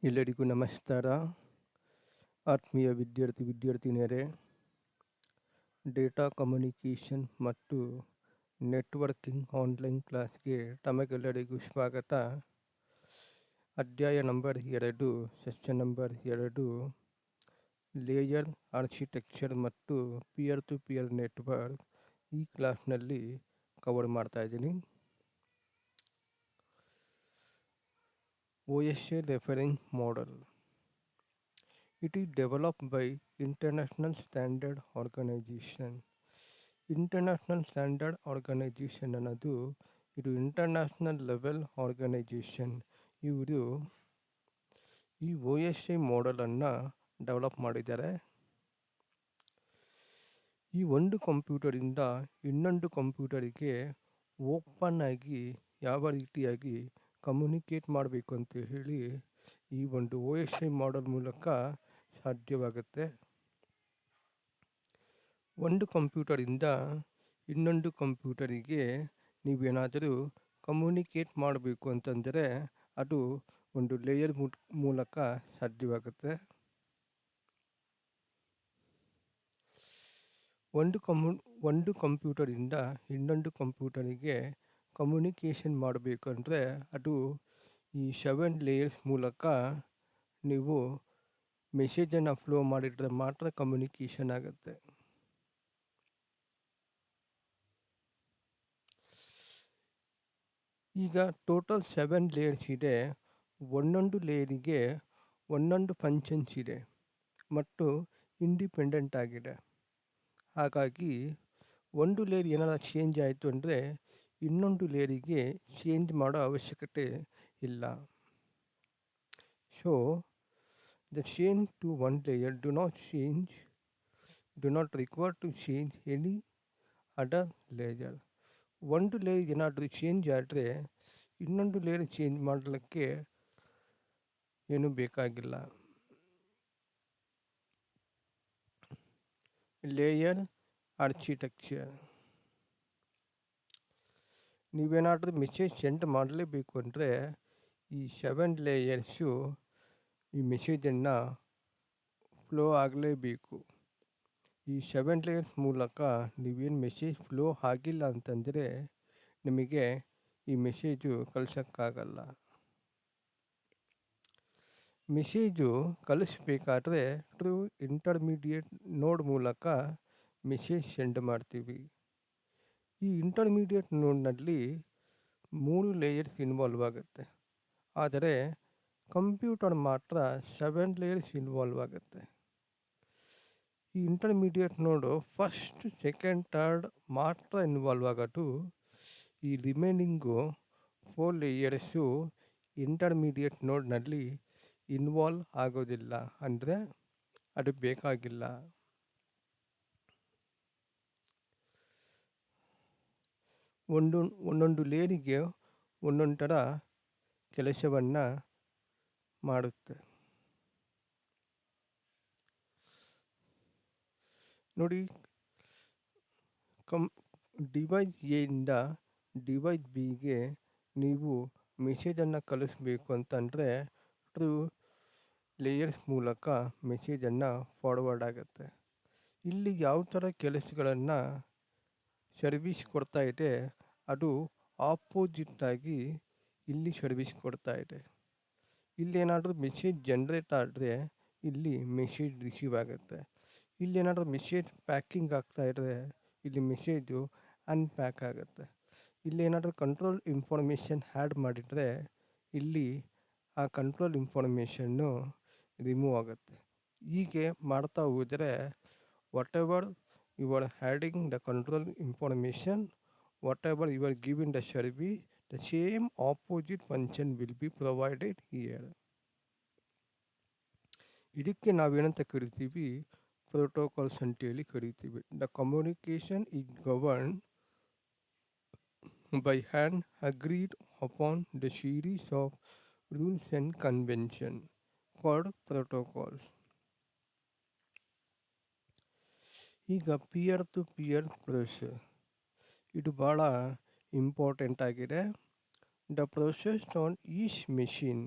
ಎಲ್ಲರಿಗೂ ನಮಸ್ಕಾರ. ಆತ್ಮೀಯ ವಿದ್ಯಾರ್ಥಿನಿಯರೇ, ಡೇಟಾ ಕಮ್ಯುನಿಕೇಷನ್ ಮತ್ತು ನೆಟ್ವರ್ಕಿಂಗ್ ಆನ್ಲೈನ್ ಕ್ಲಾಸ್ಗೆ ತಮಗೆಲ್ಲರಿಗೂ ಸ್ವಾಗತ. ಅಧ್ಯಾಯ number 2, session number 2, layer architecture ಮತ್ತು ಪಿಯರ್ ಟು ಪಿಯರ್ ನೆಟ್ವರ್ಕ್ ಈ ಕ್ಲಾಸ್ನಲ್ಲಿ ಕವರ್ ಮಾಡ್ತಾ ಇದ್ದೀನಿ. OSI reference model. It is developed by International Standard Organization. International standard organization ಅನ್ನೋದು ಇದು ಇಂಟರ್ನ್ಯಾಷನಲ್ ಲೆವೆಲ್ ಆರ್ಗನೈಜೇಷನ್. ಇವರು ಈ OSI ಮಾಡೆಲನ್ನು ಡೆವಲಪ್ ಮಾಡಿದ್ದಾರೆ. ಈ ಒಂದು ಕಂಪ್ಯೂಟರಿಂದ ಇನ್ನೊಂದು ಕಂಪ್ಯೂಟರಿಗೆ ಓಪನ್ ಆಗಿ ಯಾವ ರೀತಿಯಾಗಿ ಕಮ್ಯುನಿಕೇಟ್ ಮಾಡಬೇಕು ಅಂತ ಹೇಳಿ ಈ ಒಂದು OSI ಮಾಡೆಲ್ ಮೂಲಕ ಸಾಧ್ಯವಾಗುತ್ತೆ. ಒಂದು ಕಂಪ್ಯೂಟರಿಂದ ಇನ್ನೊಂದು ಕಂಪ್ಯೂಟರಿಗೆ ನೀವೇನಾದರೂ ಕಮ್ಯುನಿಕೇಟ್ ಮಾಡಬೇಕು ಅಂತಂದರೆ ಅದು ಒಂದು ಲೇಯರ್ ಮೂಲಕ ಸಾಧ್ಯವಾಗುತ್ತೆ. ಒಂದು ಕಂಪ್ಯೂಟರಿಂದ ಇನ್ನೊಂದು ಕಂಪ್ಯೂಟರಿಗೆ ಕಮ್ಯುನಿಕೇಷನ್ ಮಾಡಬೇಕಂದ್ರೆ ಅದು ಈ 7 ಲೇಯರ್ಸ್ ಮೂಲಕ ನೀವು ಮೆಸೇಜನ್ನು ಫ್ಲೋ ಮಾಡಿದರೆ ಮಾತ್ರ ಕಮ್ಯುನಿಕೇಷನ್ ಆಗುತ್ತೆ. ಈಗ ಟೋಟಲ್ 7 ಲೇಯರ್ಸ್ ಇದೆ. ಒಂದೊಂದು ಲೇಯರಿಗೆ ಒಂದೊಂದು ಫಂಕ್ಷನ್ಸ್ ಇದೆ ಮತ್ತು ಇಂಡಿಪೆಂಡೆಂಟ್ ಆಗಿದೆ. ಹಾಗಾಗಿ ಒಂದು ಲೇಯರ್ ಏನಾದರೂ ಚೇಂಜ್ ಆಯಿತು ಅಂದರೆ ಇನ್ನೊಂದು ಲೇಯರಿಗೆ ಚೇಂಜ್ ಮಾಡೋ ಅವಶ್ಯಕತೆ ಇಲ್ಲ. So the change to one layer do not require to change any other layer. ಒಂದು ಲೇಯರ್ ಏನಾದರೂ ಚೇಂಜ್ ಆದರೆ ಇನ್ನೊಂದು ಲೇಯರ್ ಚೇಂಜ್ ಮಾಡಲಿಕ್ಕೆ ಏನೂ ಬೇಕಾಗಿಲ್ಲ. Layer architecture. ನೀವೇನಾದರೂ ಮೆಸೇಜ್ ಸೆಂಡ್ ಮಾಡಲೇಬೇಕು ಅಂದರೆ ಈ 7 ಲೇಯರ್ಸು ಈ ಮೆಸೇಜನ್ನು ಫ್ಲೋ ಆಗಲೇಬೇಕು. ಈ 7 ಲೇಯರ್ಸ್ ಮೂಲಕ ನೀವೇನು ಮೆಸೇಜ್ ಫ್ಲೋ ಆಗಿಲ್ಲ ಅಂತಂದರೆ ನಿಮಗೆ ಈ ಮೆಸೇಜು ಕಳ್ಸೋಕ್ಕಾಗಲ್ಲ. ಮೆಸೇಜು ಕಳಿಸ್ಬೇಕಾದ್ರೆ ಥ್ರೂ ಇಂಟರ್ಮೀಡಿಯೇಟ್ ನೋಡ್ ಮೂಲಕ ಮೆಸೇಜ್ ಸೆಂಡ್ ಮಾಡ್ತೀವಿ. ಈ ಇಂಟರ್ಮೀಡಿಯೇಟ್ ನೋಡ್ನಲ್ಲಿ 3 ಲೇಯರ್ಸ್ ಇನ್ವಾಲ್ವ್ ಆಗುತ್ತೆ. ಆದರೆ ಕಂಪ್ಯೂಟರ್ ಮಾತ್ರ 7 ಲೇಯರ್ಸ್ ಇನ್ವಾಲ್ವ್ ಆಗುತ್ತೆ. ಈ ಇಂಟರ್ಮೀಡಿಯೇಟ್ ನೋಡು ಫಸ್ಟ್, ಸೆಕೆಂಡ್, ಥರ್ಡ್ ಮಾತ್ರ ಇನ್ವಾಲ್ವ್ ಆಗೋದು. ಈ ರಿಮೈನಿಂಗು 4 ಲೇಯರ್ಸು ಇಂಟರ್ಮೀಡಿಯೇಟ್ ನೋಡ್ನಲ್ಲಿ ಇನ್ವಾಲ್ವ್ ಆಗೋದಿಲ್ಲ, ಅಂದರೆ ಅದು ಬೇಕಾಗಿಲ್ಲ. ಒಂದೊಂದು ಲೇಯರಿಗೆ ಒಂದೊಂದು ಥರ ಕೆಲಸವನ್ನು ಮಾಡುತ್ತೆ. ನೋಡಿ, ಡಿವೈಸ್ ಎಯಿಂದ ಡಿವೈಸ್ ಬಿಗೆ ನೀವು ಮೆಸೇಜನ್ನು ಕಳಿಸ್ಬೇಕು ಅಂತಂದರೆ ಥ್ರೂ ಲೇಯರ್ಸ್ ಮೂಲಕ ಮೆಸೇಜನ್ನು ಫಾರ್ವರ್ಡ್ ಆಗುತ್ತೆ. ಇಲ್ಲಿ ಯಾವ ಥರ ಕೆಲಸಗಳನ್ನು ಸರ್ವಿಸ್ ಕೊಡ್ತಾ ಇದೆ ಅದು ಆಪೋಸಿಟ್ಟಾಗಿ ಇಲ್ಲಿ ಸರ್ವಿಸ್ ಕೊಡ್ತಾ ಇದೆ. ಇಲ್ಲೇನಾದರೂ ಮೆಸೇಜ್ ಜನ್ರೇಟ್ ಆದರೆ ಇಲ್ಲಿ ಮೆಸೇಜ್ ರಿಸೀವ್ ಆಗುತ್ತೆ. ಇಲ್ಲೇನಾದರೂ ಮೆಸೇಜ್ ಪ್ಯಾಕಿಂಗ್ ಆಗ್ತಾಯಿದ್ರೆ ಇಲ್ಲಿ ಮೆಸೇಜು ಅನ್ಪ್ಯಾಕ್ ಆಗುತ್ತೆ. ಇಲ್ಲೇನಾದರೂ ಕಂಟ್ರೋಲ್ ಇನ್ಫಾರ್ಮೇಷನ್ ಆ್ಯಡ್ ಮಾಡಿದರೆ ಇಲ್ಲಿ ಆ ಕಂಟ್ರೋಲ್ ಇನ್ಫಾರ್ಮೇಷನ್ನು ರಿಮೂವ್ ಆಗುತ್ತೆ. ಹೀಗೆ ಮಾಡ್ತಾ ಹೋದರೆ whatever you are adding the control information, whatever you are giving the service, the same opposite function will be provided here. ಇದಕ್ಕೆ ನಾವೇನಂತ ಕರಿತೀವಿ? ಪ್ರೋಟೋಕಾಲ್ಸ್ ಅಂತೇಳಿ ಕರಿತೀವಿ. The communication is govern by hand agreed upon the series of rules and convention called protocols. ಈಗ pear to pear process ಇದು ಭಾಳ important ಆಗಿದೆ. The process on each machine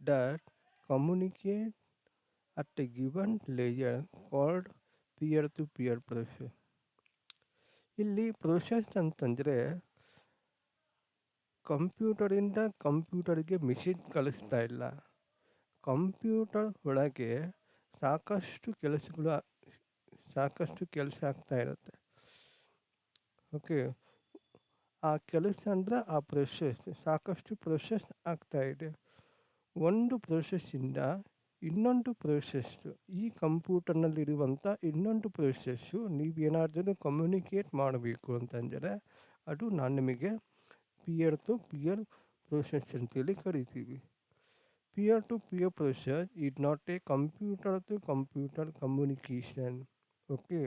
that communicate at a given layer called peer to peer process. ಇಲ್ಲಿ process ಅಂತಂದರೆ ಕಂಪ್ಯೂಟರಿಂದ ಕಂಪ್ಯೂಟರ್ಗೆ message ಕಳಿಸ್ತಾ ಇಲ್ಲ. Computer ಒಳಗೆ ಸಾಕಷ್ಟು ಕೆಲಸ ಆಗ್ತಾ ಇರುತ್ತೆ. ಓಕೆ, ಆ ಕೆಲಸ ಅಂದರೆ ಆ ಪ್ರೊಸೆಸ್, ಸಾಕಷ್ಟು ಪ್ರೊಸೆಸ್ ಆಗ್ತಾ ಇದೆ. ಒಂದು ಪ್ರೊಸೆಸ್ಸಿಂದ ಇನ್ನೊಂದು ಪ್ರೊಸೆಸ್ಸು, ಈ ಕಂಪ್ಯೂಟರ್ನಲ್ಲಿರುವಂಥ ಇನ್ನೊಂದು ಪ್ರೊಸೆಸ್ಸು ನೀವೇನಾದರೂ ಕಮ್ಯುನಿಕೇಟ್ ಮಾಡಬೇಕು ಅಂತಂದರೆ ಅದು ನಾನು ನಿಮಗೆ ಪಿಯರ್ ಟು ಪಿಯರ್ ಪ್ರೊಸೆಸ್ ಅಂತೇಳಿ ಕರಿತೀವಿ. Peer to peer process is not a computer to computer communication. Okay,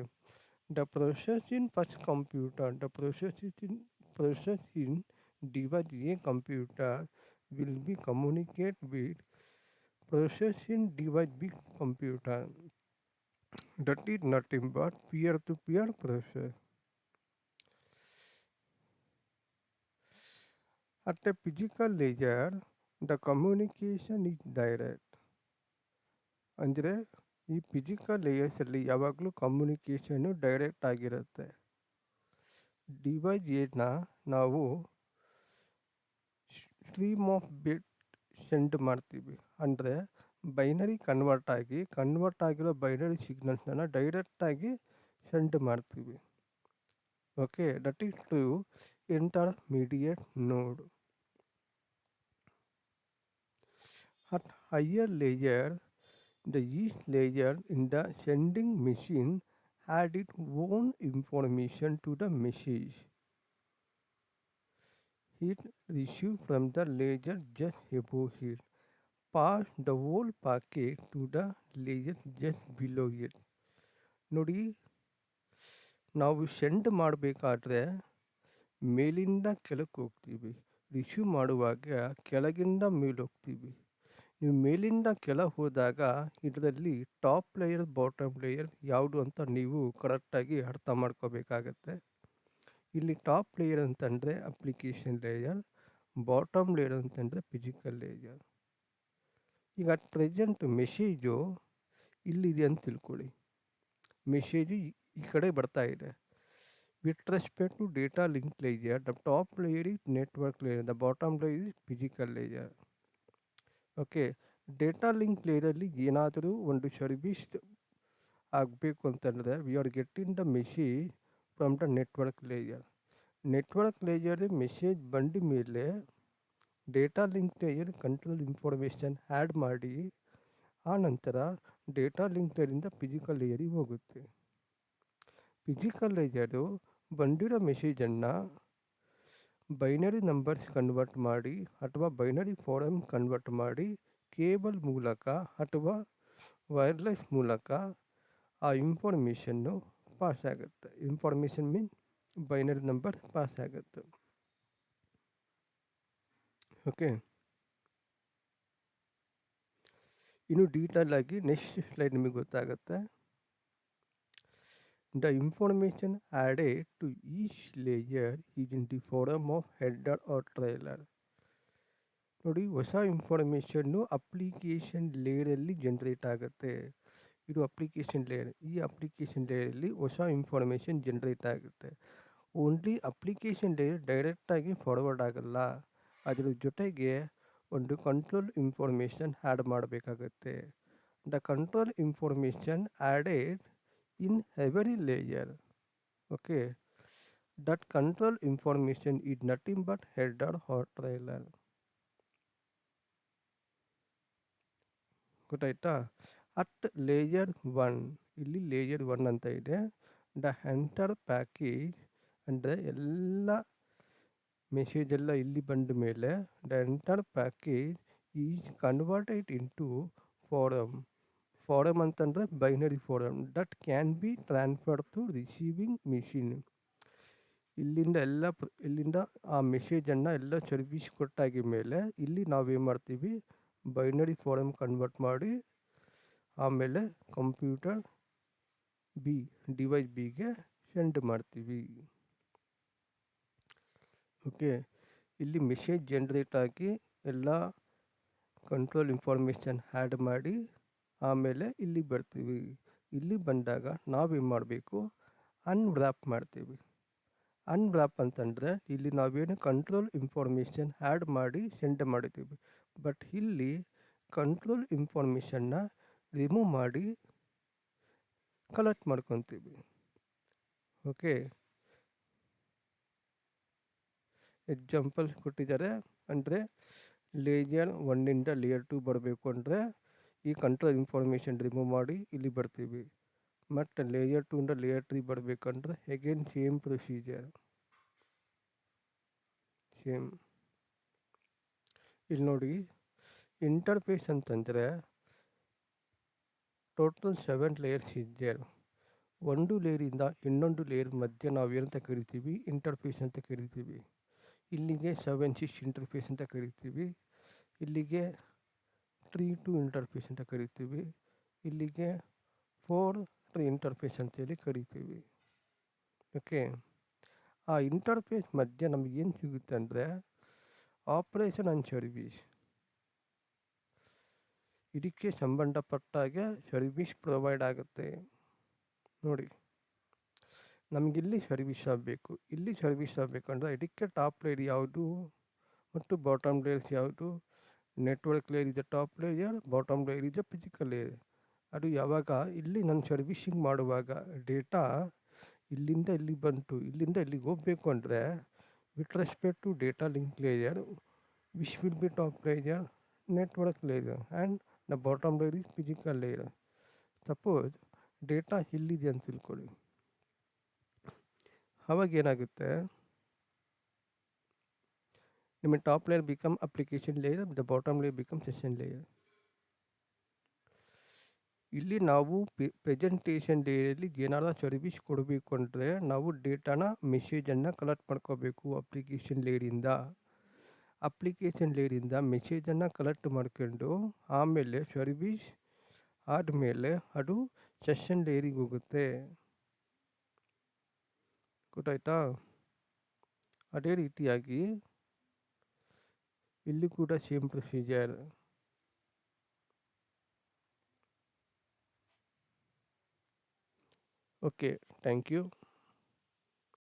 the process in first computer, the process in device A computer will be communicate with process in device B computer. That is nothing but peer to peer process. At a physical layer, the communication is direct. ಅಂದರೆ ಈ physical ಲೇಯರ್ಸಲ್ಲಿ ಯಾವಾಗಲೂ communication direct ಆಗಿರುತ್ತೆ. Device ಏನ ನಾವು stream of bit send ಮಾಡ್ತೀವಿ, ಅಂದರೆ binary convert ಆಗಿರೋ binary ಸಿಗ್ನಲ್ಸನ್ನು ಡೈರೆಕ್ಟಾಗಿ ಸೆಂಡ್ ಮಾಡ್ತೀವಿ. Okay, that is to intermediate node. At higher layer, each layer in the sending machine had its own information to the message it received from the layer just above it, passed the whole packet to the layer just below it. ನೋಡಿ, ನಾವು send ಮಾಡಬೇಕಾದ್ರೆ ಮೇಲಿಂದ ಕೆಳಕ್ಕೆ ಹೋಗ್ತೀವಿ, receive ಮಾಡುವಾಗ ಕೆಳಗಿಂದ ಮೇಲೆ ಹೋಗ್ತೀವಿ. ನೀವು ಮೇಲಿಂದ ಕೆಳ ಹೋದಾಗ ಇದರಲ್ಲಿ ಟಾಪ್ ಲೇಯರ್ ಬಾಟಮ್ ಲೇಯರ್ ಯಾವುದು ಅಂತ ನೀವು ಕರೆಕ್ಟಾಗಿ ಅರ್ಥ ಮಾಡ್ಕೋಬೇಕಾಗತ್ತೆ. ಇಲ್ಲಿ ಟಾಪ್ ಲೇಯರ್ ಅಂತಂದರೆ ಅಪ್ಲಿಕೇಶನ್ ಲೇಯರ್, ಬಾಟಮ್ ಲೇಯರ್ ಅಂತಂದರೆ ಫಿಸಿಕಲ್ ಲೇಯರ್. ಈಗ ಅಟ್ ಪ್ರೆಸೆಂಟ್ ಮೆಸೇಜು ಇಲ್ಲಿದೆ ಅಂತ ತಿಳ್ಕೊಳ್ಳಿ. ಮೆಸೇಜು ಈ ಕಡೆ ಬರ್ತಾ ಇದೆ. With respect to data link layer, the top layer is network layer, the bottom layer is physical layer. Okay, data link ಲೇಯರಲ್ಲಿ ಏನಾದರೂ ಒಂದು ಸರ್ವಿಸ್ ಆಗಬೇಕು ಅಂತಂದರೆ we are getting the message from the network layer. Network layer message ಬಂದ ಮೇಲೆ data link layer control information add ಮಾಡಿ ಆ ನಂತರ ಡೇಟಾ ಲಿಂಕ್ ಲೇಯರಿಂದ ಫಿಸಿಕಲ್ ಲೇಯರಿಗೆ ಹೋಗುತ್ತೆ. ಫಿಸಿಕಲ್ ಲೇಯರು ಬಂದಿರೋ ಮೆಸೇಜನ್ನು ಬೈನರಿ ನಂಬರ್ಸ್ ಕನ್ವರ್ಟ್ ಮಾಡಿ ಅಥವಾ ಬೈನರಿ ಫಾರಮ್ ಕನ್ವರ್ಟ್ ಮಾಡಿ ಕೇಬಲ್ ಮೂಲಕ ಅಥವಾ ವೈರ್ಲೆಸ್ ಮೂಲಕ ಆ ಇನ್ಫಾರ್ಮೇಷನ್ನು ಪಾಸ್ ಆಗುತ್ತೆ. ಇನ್ಫಾರ್ಮೇಷನ್ ಮೀನ್ ಬೈನರಿ ನಂಬರ್ ಪಾಸ್ ಆಗುತ್ತೆ. ಓಕೆ, ಇನ್ನು ಡೀಟೇಲ್ ಆಗಿ ನೆಕ್ಸ್ಟ್ ಸ್ಲೈಡ್ ನಿಮಗೆ ಗೊತ್ತಾಗುತ್ತೆ. The information added to each layer is in the form of header or trailer. ನೋಡಿ, ಹೊಸ ಇನ್ಫಾರ್ಮೇಷನ್ನು ಅಪ್ಲಿಕೇಶನ್ ಲೇಯರಲ್ಲಿ ಜನ್ರೇಟ್ ಆಗುತ್ತೆ. ಇದು ಅಪ್ಲಿಕೇಶನ್ ಲೇಯರ್. ಈ ಅಪ್ಲಿಕೇಶನ್ ಲೇಯರಲ್ಲಿ ಹೊಸ ಇನ್ಫಾರ್ಮೇಷನ್ ಜನ್ರೇಟ್ ಆಗುತ್ತೆ. ಓನ್ಲಿ ಅಪ್ಲಿಕೇಶನ್ ಲೇಯರ್ ಡೈರೆಕ್ಟಾಗಿ ಫಾರ್ವರ್ಡ್ ಆಗಲ್ಲ, ಅದರ ಜೊತೆಗೆ ಒಂದು ಕಂಟ್ರೋಲ್ ಇನ್ಫಾರ್ಮೇಷನ್ ಆ್ಯಡ್ ಮಾಡಬೇಕಾಗತ್ತೆ. The control information added in every layer. Okay, that control information is nothing but header or trailer. ಗೊತ್ತಾಯ್ತಾ? ಅಟ್ ಲೇಯರ್ 1, ಇಲ್ಲಿ ಲೇಯರ್ 1 ಅಂತ ಇದೆ. ದ ಎಂಟರ್ ಪ್ಯಾಕೇಜ್ ಅಂದರೆ ಎಲ್ಲ ಮೆಸೇಜ್ ಎಲ್ಲ ಇಲ್ಲಿ ಬಂದ ಮೇಲೆ the entire package is converted into form. Form ಅಂತಂದರೆ binary form that can be transfer to receiving machine. ಇಲ್ಲಿಂದ ಆ ಮೆಸೇಜನ್ನು ಎಲ್ಲ ಸರ್ವಿಸ್ ಕೊಟ್ಟಾಗಿ ಮೇಲೆ ಇಲ್ಲಿ ನಾವೇನು ಮಾಡ್ತೀವಿ, ಬೈನರಿ ಫಾರಮ್ ಕನ್ವರ್ಟ್ ಮಾಡಿ ಆಮೇಲೆ ಕಂಪ್ಯೂಟರ್ ಬಿ, ಡಿವೈಸ್ ಬಿಗೆ ಸೆಂಡ್ ಮಾಡ್ತೀವಿ. ಓಕೆ, ಇಲ್ಲಿ ಮೆಸೇಜ್ ಜನ್ರೇಟ್ ಆಗಿ ಎಲ್ಲ ಕಂಟ್ರೋಲ್ ಇನ್ಫಾರ್ಮೇಷನ್ ಆ್ಯಡ್ ಮಾಡಿ ಆಮೇಲೆ ಇಲ್ಲಿ ಬರ್ತೀವಿ. ಇಲ್ಲಿ ಬಂದಾಗ ನಾವೇನು ಮಾಡಬೇಕು, ಅನ್ವ್ರ್ಯಾಪ್ ಮಾಡ್ತೀವಿ. ಅನ್ವ್ರ್ಯಾಪ್ ಅಂತಂದರೆ ಇಲ್ಲಿ ನಾವೇನು ಕಂಟ್ರೋಲ್ ಇನ್ಫಾರ್ಮೇಷನ್ ಆ್ಯಡ್ ಮಾಡಿ ಸೆಂಡ್ ಮಾಡಿದ್ದೀವಿ, ಬಟ್ ಇಲ್ಲಿ ಕಂಟ್ರೋಲ್ ಇನ್ಫಾರ್ಮೇಷನ್ನ ರಿಮೂವ್ ಮಾಡಿ ಕಲೆಕ್ಟ್ ಮಾಡ್ಕೊತೀವಿ. ಓಕೆ, ಎಕ್ಸಾಂಪಲ್ ಕೊಟ್ಟಿದ್ದಾರೆ. ಅಂದರೆ ಲೇಯರ್ 1ಇಂದ ಲೇಯರ್ 2 ಬರಬೇಕು ಅಂದರೆ ಈ ಕಂಟ್ರೋಲ್ ಇನ್ಫಾರ್ಮೇಷನ್ ರಿಮೂವ್ ಮಾಡಿ ಇಲ್ಲಿ ಬರ್ತೀವಿ. ಮತ್ತು ಲೇಯರ್ 2ಇಂದ ಲೇಯರ್ 3 ಬರಬೇಕಂದ್ರೆ ಅಗೇನ್ ಸೇಮ್ ಪ್ರೊಸೀಜರ್. ಸೇಮ್ ಇಲ್ಲಿ ನೋಡಿ, ಇಂಟರ್ಫೇಸ್ ಅಂತಂದರೆ ಟೋಟಲ್ 7 ಲೇಯರ್ಸ್ ಇದೆ. ಒಂದು ಲೇಯರಿಂದ ಇನ್ನೊಂದು ಲೇಯರ್ ಮಧ್ಯೆ ನಾವು ಏನಂತ ಕರಿತೀವಿ, ಇಂಟರ್ಫೇಸ್ ಅಂತ ಕರಿತೀವಿ. ಇಲ್ಲಿಗೆ 7-6 ಇಂಟರ್ಫೇಸ್ ಅಂತ ಕರಿತೀವಿ. ಇಲ್ಲಿಗೆ 3-2 ಇಂಟರ್ಫೇಸ್ ಅಂತ ಕರಿತೀವಿ. ಇಲ್ಲಿಗೆ 4-3 ಇಂಟರ್ಫೇಸ್ ಅಂತೇಳಿ ಕರಿತೀವಿ. ಓಕೆ, ಆ ಇಂಟರ್ಫೇಸ್ ಮಧ್ಯೆ ನಮಗೇನು ಸಿಗುತ್ತೆ ಅಂದರೆ ಆಪ್ರೇಷನ್ ಆ್ಯಂಡ್ ಸರ್ವಿಸ್. ಇದಕ್ಕೆ ಸಂಬಂಧಪಟ್ಟಾಗೆ ಸರ್ವಿಸ್ ಪ್ರೊವೈಡ್ ಆಗುತ್ತೆ. ನೋಡಿ, ನಮಗಿಲ್ಲಿ ಸರ್ವಿಸ್ ಆಗಬೇಕು. ಇಲ್ಲಿ ಸರ್ವಿಸ್ ಆಗಬೇಕಂದ್ರೆ ಇದಕ್ಕೆ ಟಾಪ್ ಲೇಯರ್ ಯಾವುದು ಮತ್ತು ಬಾಟಮ್ ಲೇಯರ್ಸ್ ಯಾವುದು. ನೆಟ್ವರ್ಕ್ ಲೇಯರ್ ಇದೆ ಟಾಪ್ ಲೇಯರ್, ಬಾಟಮ್ ಲೇಯರ್ ಇದೆ ಫಿಸಿಕಲ್ ಲೇಯರ್. ಅದು ಯಾವಾಗ ಇಲ್ಲಿ ನಾನು ಸರ್ವಿಸಿಂಗ್ ಮಾಡುವಾಗ ಡೇಟಾ ಇಲ್ಲಿಂದ ಇಲ್ಲಿ ಬಂತು, ಇಲ್ಲಿಂದ ಇಲ್ಲಿಗೆ ಹೋಗಬೇಕು ಅಂದರೆ with respect to data link layer which will be top layer, network layer and the bottom layer is physical layer. Suppose data ಇಲ್ಲಿದೆ ಅಂತ ತಿಳ್ಕೊಳ್ಳಿ, ಅವಾಗ ಏನಾಗುತ್ತೆ, ನಿಮ್ಮ top layer become application layer, the bottom layer become session layer. ಇಲ್ಲಿ ನಾವು presentation ಲೇಯರಲ್ಲಿ ಏನಾದ್ರು ಸರ್ವಿಸ್ ಕೊಡಬೇಕು ಅಂದರೆ ನಾವು ಡೇಟಾನ ಮೆಸೇಜನ್ನು ಕಲೆಕ್ಟ್ ಮಾಡ್ಕೋಬೇಕು ಅಪ್ಲಿಕೇಶನ್ ಲೇಯರಿಂದ. ಅಪ್ಲಿಕೇಶನ್ ಲೇಯರಿಂದ ಮೆಸೇಜನ್ನು ಕಲೆಕ್ಟ್ ಮಾಡ್ಕೊಂಡು ಆಮೇಲೆ ಸರ್ವಿಸ್ ಆದಮೇಲೆ ಅದು ಸೆಷನ್ ಲೇಯರಿಗೆ ಹೋಗುತ್ತೆ. ಗೊತ್ತಾಯ್ತಾ? ಅದೇ ರೀತಿಯಾಗಿ ಇಲ್ಲಿ ಕೂಡ same procedure. Okay, thank you.